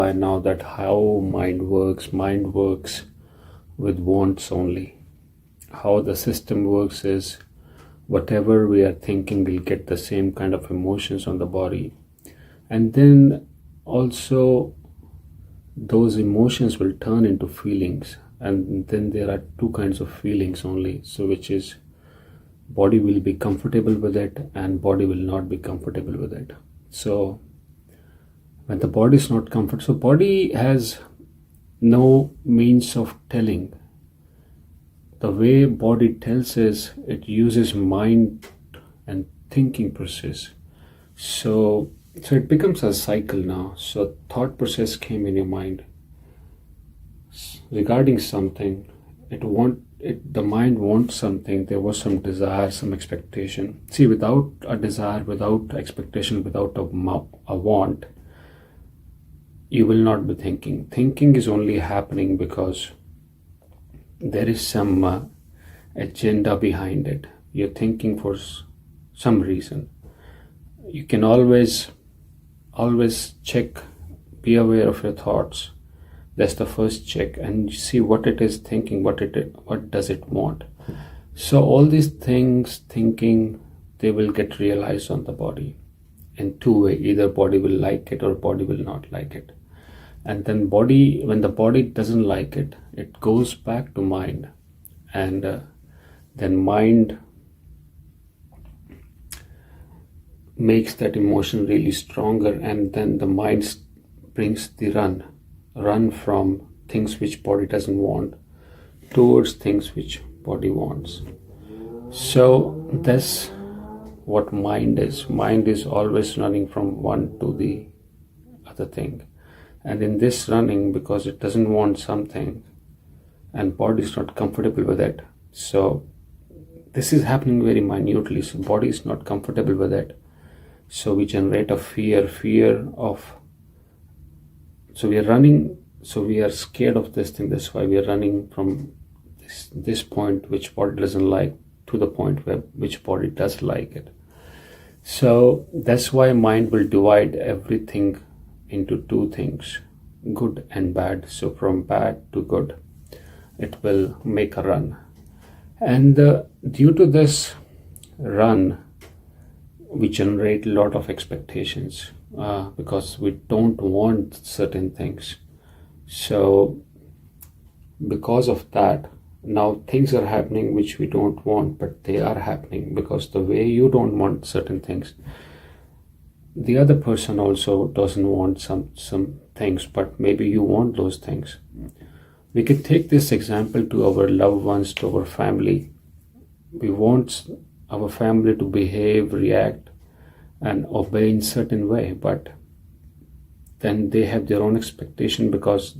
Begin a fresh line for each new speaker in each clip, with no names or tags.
By now that how mind works with wants only. How the system works is whatever we are thinking will get the same kind of emotions on the body. And then also those emotions will turn into feelings. And then there are two kinds of feelings only. So which is body will be comfortable with it and body will not be comfortable with it. So when the body is not comfortable, so body has no means of telling. The way body tells is it uses mind and thinking process. So it becomes a cycle now. So thought process came in your mind regarding something. The mind wants something. There was some desire, some expectation. See, without a desire, without expectation, without a want, you will not be thinking. Thinking is only happening because there is some agenda behind it. You're thinking for some reason. You can always check, be aware of your thoughts. That's the first check, and see what it is thinking, what does it want. So all these things thinking, they will get realized on the body in two ways. Either body will like it or body will not like it. And then when the body doesn't like it, it goes back to mind, and then mind makes that emotion really stronger, and then the mind brings the run from things which body doesn't want towards things which body wants. So that's what mind is. Mind is always running from one to the other thing. And in this running, because it doesn't want something and body is not comfortable with it, so this is happening very minutely. So body is not comfortable with it, so we generate a fear of, so we are running, so we are scared of this thing. That's why we are running from this point which body doesn't like to the point which body does like it. So that's why mind will divide everything into two things, good and bad. So from bad to good, it will make a run. And due to this run, we generate a lot of expectations because we don't want certain things. So because of that, now things are happening which we don't want, but they are happening because the way you don't want certain things, the other person also doesn't want some things, but maybe you want those things. We could take this example to our loved ones, to our family. We want our family to behave, react, and obey in certain way, but then they have their own expectation because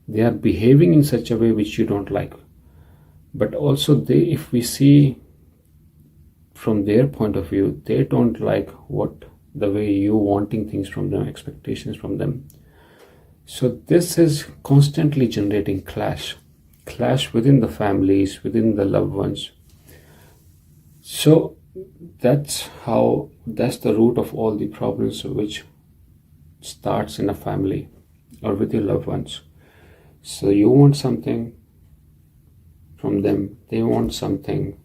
they are behaving in such a way which you don't like. But also if we see from their point of view, they don't like the way you wanting things from them, expectations from them. So this is constantly generating clash within the families, within the loved ones. So that's the root of all the problems which starts in a family or with your loved ones. So you want something from them, they want something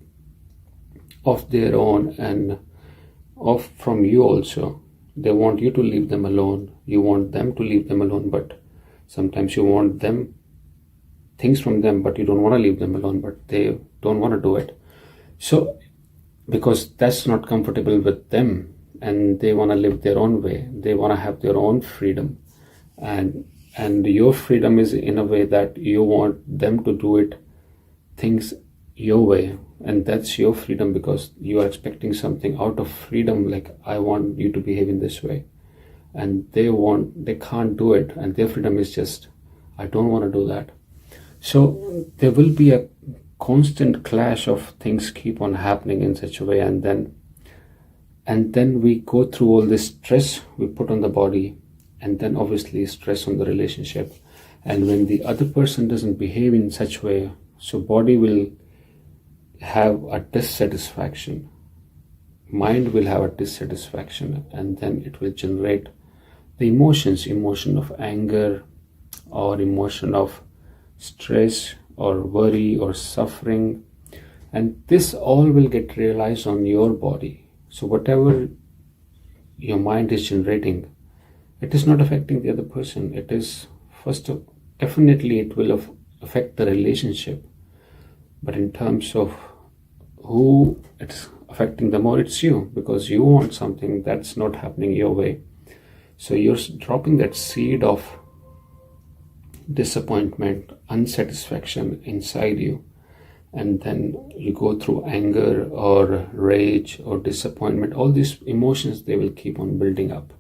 of their own and from you also. They want you to leave them alone, you want them to leave them alone, but sometimes you want things from them, but you don't want to leave them alone, but they don't want to do it. So because that's not comfortable with them, and they want to live their own way, they want to have their own freedom, and your freedom is in a way that you want them to do things your way, and that's your freedom because you are expecting something out of freedom, like I want you to behave in this way, and they can't do it, and their freedom is just I don't want to do that. So there will be a constant clash of things keep on happening in such a way, and then we go through all this stress we put on the body, and then obviously stress on the relationship. And when the other person doesn't behave in such way, so body will have a dissatisfaction, mind will have a dissatisfaction, and then it will generate the emotion of anger or emotion of stress or worry or suffering, and this all will get realized on your body. So whatever your mind is generating, it is not affecting the other person. It is definitely it will affect the relationship, but in terms of who it's affecting the more, it's you, because you want something that's not happening your way. So you're dropping that seed of disappointment, unsatisfaction inside you, and then you go through anger or rage or disappointment. All these emotions, they will keep on building up.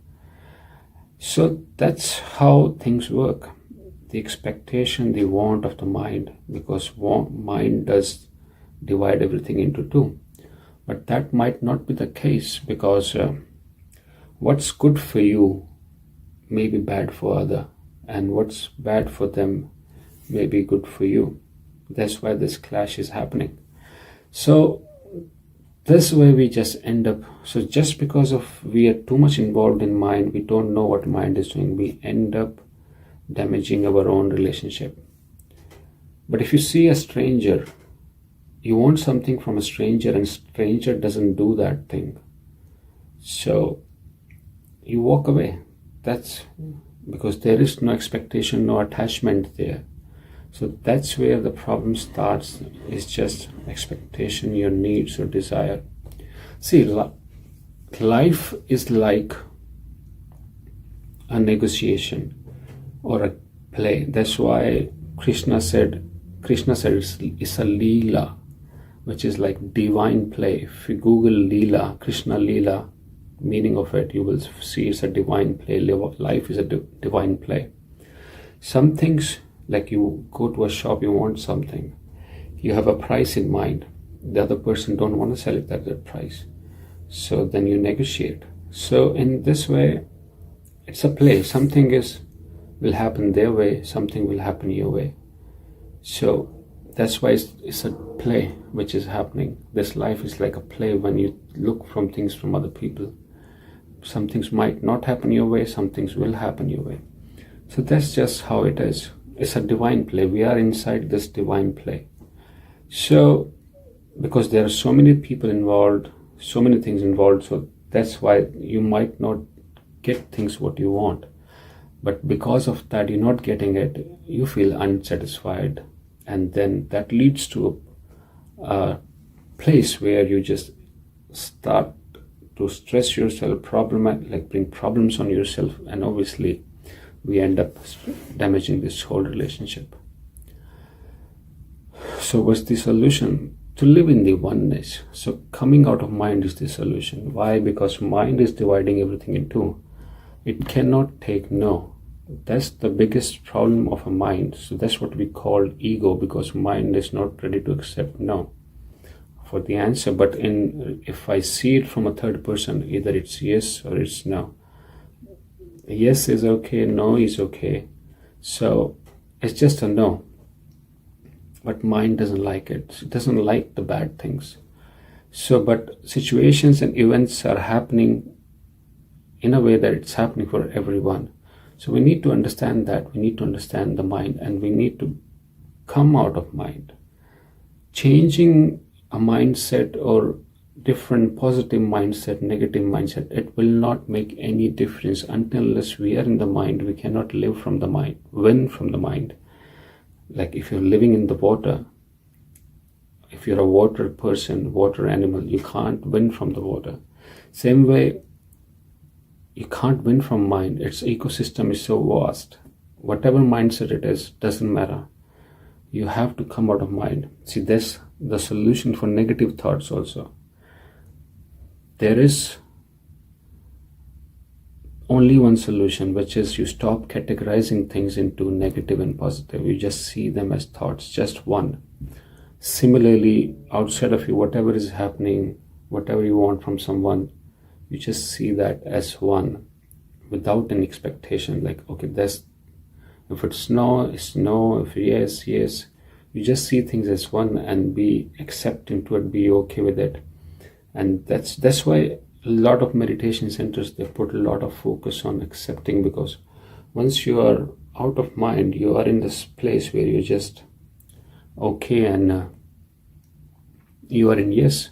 So that's how things work. The expectation, the want of the mind, because mind does divide everything into two. But that might not be the case, because what's good for you may be bad for other, and what's bad for them may be good for you. That's why this clash is happening. So this way we just end up, so just because of we are too much involved in mind, we don't know what mind is doing, we end up damaging our own relationship. But if you see a stranger, you want something from a stranger, and stranger doesn't do that thing, so you walk away. That's because there is no expectation, no attachment there. So that's where the problem starts, is just expectation, your needs or desire. See, life is like a negotiation or a play. That's why Krishna said it's a Leela, which is like divine play. If you Google Leela, Krishna Leela, meaning of it, you will see it's a divine play. Life is a divine play. Some things, like you go to a shop, you want something, you have a price in mind, the other person don't want to sell it at that price, so then you negotiate. So in this way, it's a play. Something will happen their way, something will happen your way. So that's why it's a play which is happening. This life is like a play. When you look from things from other people, some things might not happen your way, some things will happen your way. So that's just how it is. It's a divine play. We are inside this divine play. So because there are so many people involved, so many things involved, so that's why you might not get things what you want. But because of that, you're not getting it, you feel unsatisfied, and then that leads to a place where you just start to stress yourself, bring problems on yourself, and obviously we end up damaging this whole relationship. So what's the solution? To live in the oneness. So coming out of mind is the solution. Why? Because mind is dividing everything in two. It cannot take no. That's the biggest problem of a mind. So that's what we call ego, because mind is not ready to accept no for the answer. But if I see it from a third person, either it's yes or it's no. Yes is okay, no is okay. So it's just a no. But mind doesn't like it. It doesn't like the bad things. So, but situations and events are happening in a way that it's happening for everyone. So we need to understand that. We need to understand the mind, and we need to come out of mind. Changing a mindset, or different positive mindset, negative mindset, it will not make any difference unless we are in the mind. We cannot live from the mind, win from the mind. Like if you're living in the water, if you're a water person, water animal, you can't win from the water. Same way, you can't win from mind. Its ecosystem is so vast. Whatever mindset it is, doesn't matter. You have to come out of mind. See, that's the solution for negative thoughts also. There is only one solution, which is you stop categorizing things into negative and positive. You just see them as thoughts, just one. Similarly, outside of you, whatever is happening, whatever you want from someone, you just see that as one, without any expectation. Like, okay, if it's no, it's no. If yes, yes. You just see things as one and be accepting to it, be okay with it. And that's why a lot of meditation centers, they put a lot of focus on accepting, because once you are out of mind, you are in this place where you're just okay, and you are in yes.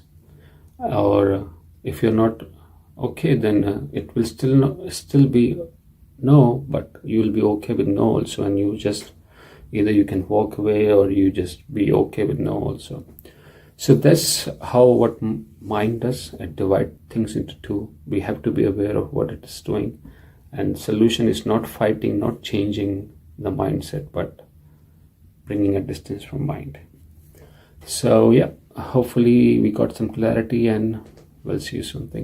Or if you're not okay, then it will still be no, but you will be okay with no also, and you just either you can walk away or you just be okay with no also. So that's how what mind does. It divide things into two. We have to be aware of what it is doing, and solution is not fighting, not changing the mindset, but bringing a distance from mind. So yeah, hopefully we got some clarity, and we'll see you soon. Thank you.